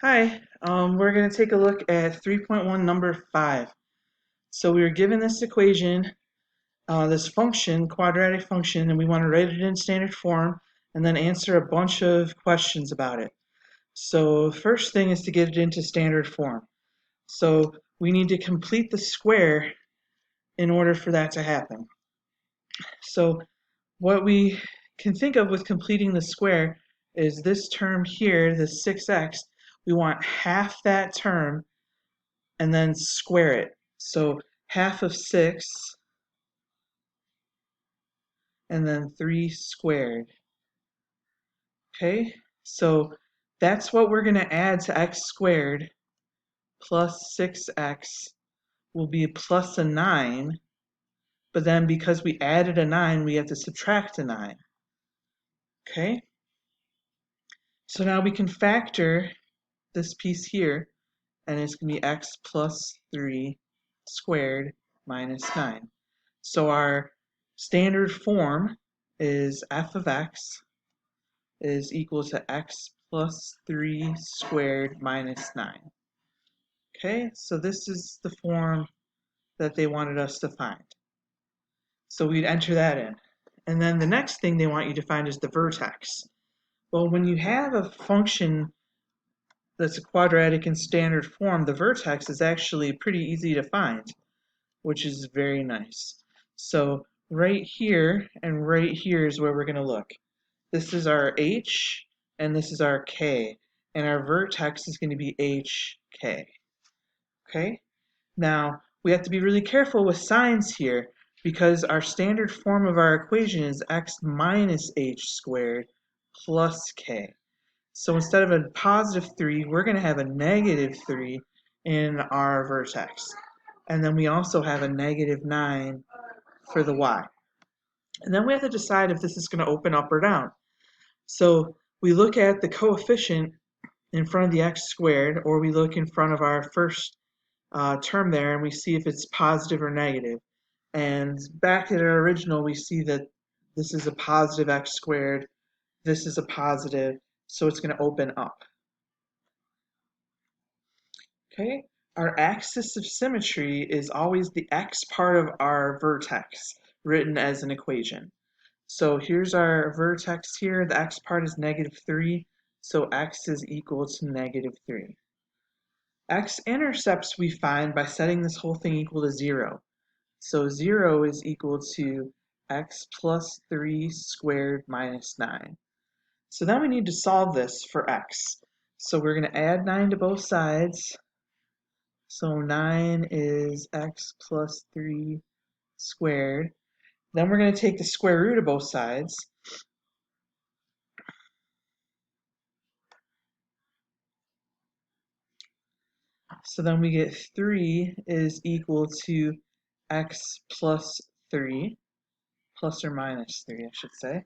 Hi, we're going to take a look at 3.1 number 5. So we were given this equation, this function, quadratic function, and we want to write it in standard form and then answer a bunch of questions about it. So first thing is to get it into standard form. So we need to complete the square in order for that to happen. So what we can think of with completing the square is this term here, the 6x, we want half that term and then square it. So half of 6 and then 3 squared. Okay, so that's what we're going to add to x squared plus 6x will be plus a 9. But then because we added a 9, we have to subtract a 9. Okay, so now we can factor this piece here, and it's going to be x plus 3 squared minus 9. So our standard form is f of x is equal to x plus 3 squared minus 9. Okay, so this is the form that they wanted us to find. So we'd enter that in. And then the next thing they want you to find is the vertex. Well, when you have a function that's a quadratic in standard form, the vertex is actually pretty easy to find, which is very nice. So right here and right here is where we're going to look. This is our h and this is our k, and our vertex is going to be hk. Okay? Now, we have to be really careful with signs here because our standard form of our equation is x minus h squared plus k. So instead of a positive 3, we're going to have a negative 3 in our vertex. And then we also have a negative 9 for the y. And then we have to decide if this is going to open up or down. So we look at the coefficient in front of the x squared, or we look in front of our first term there, and we see if it's positive or negative. And back at our original, we see that this is a positive x squared, this is a positive, so it's going to open up. Okay, our axis of symmetry is always the x part of our vertex, written as an equation. So here's our vertex here. The x part is negative 3, so x is equal to negative 3. X-intercepts we find by setting this whole thing equal to 0. So 0 is equal to x plus 3 squared minus 9. So then we need to solve this for x. So we're going to add 9 to both sides. So 9 is x plus 3 squared. Then we're going to take the square root of both sides. So then we get 3 is equal to x plus 3, plus or minus 3, I should say.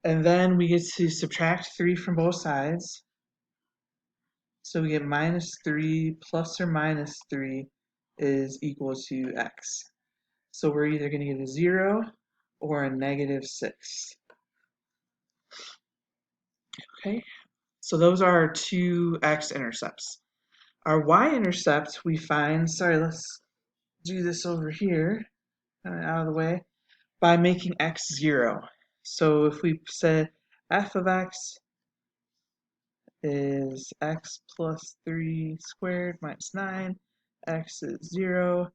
And then we get to subtract 3 from both sides. So we get minus 3 plus or minus 3 is equal to x. So we're either going to get a 0 or a negative 6. Okay, so those are our two x-intercepts. Our y-intercept we find, sorry, let's do this over here, out of the way, by making x 0. So if we said f of x is x plus 3 squared minus 9, x is 0,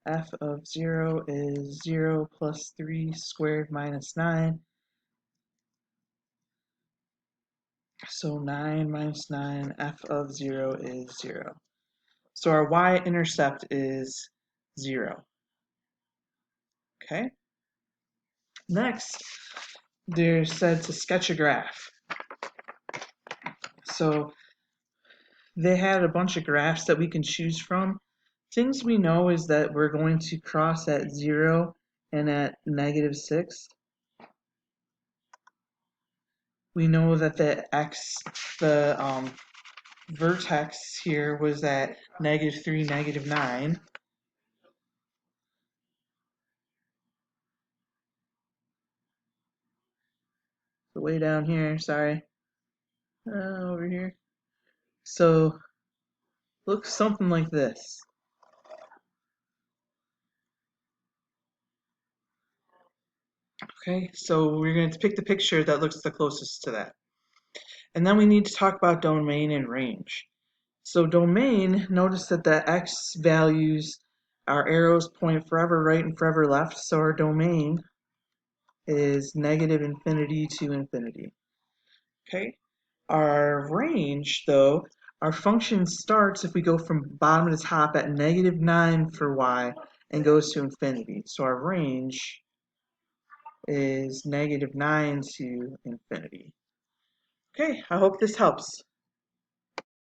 f of 0 is 0 plus 3 squared minus 9, so 9 minus 9, f of 0 is 0. So our y-intercept is 0. Okay? Next, they're said to sketch a graph. So they had a bunch of graphs that we can choose from. Things we know is that we're going to cross at 0 and at negative 6. We know that the vertex here was at negative 3, negative 9. So way down here, sorry. Over here. So looks something like this. Okay, so we're going to pick the picture that looks the closest to that. And then we need to talk about domain and range. So domain, notice that the x values, our arrows point forever right and forever left, so our domain is negative infinity to infinity. Okay, our range, though, our function starts if we go from bottom to top at -9 for y and goes to infinity. So our range is -9 to infinity. Okay, I hope this helps.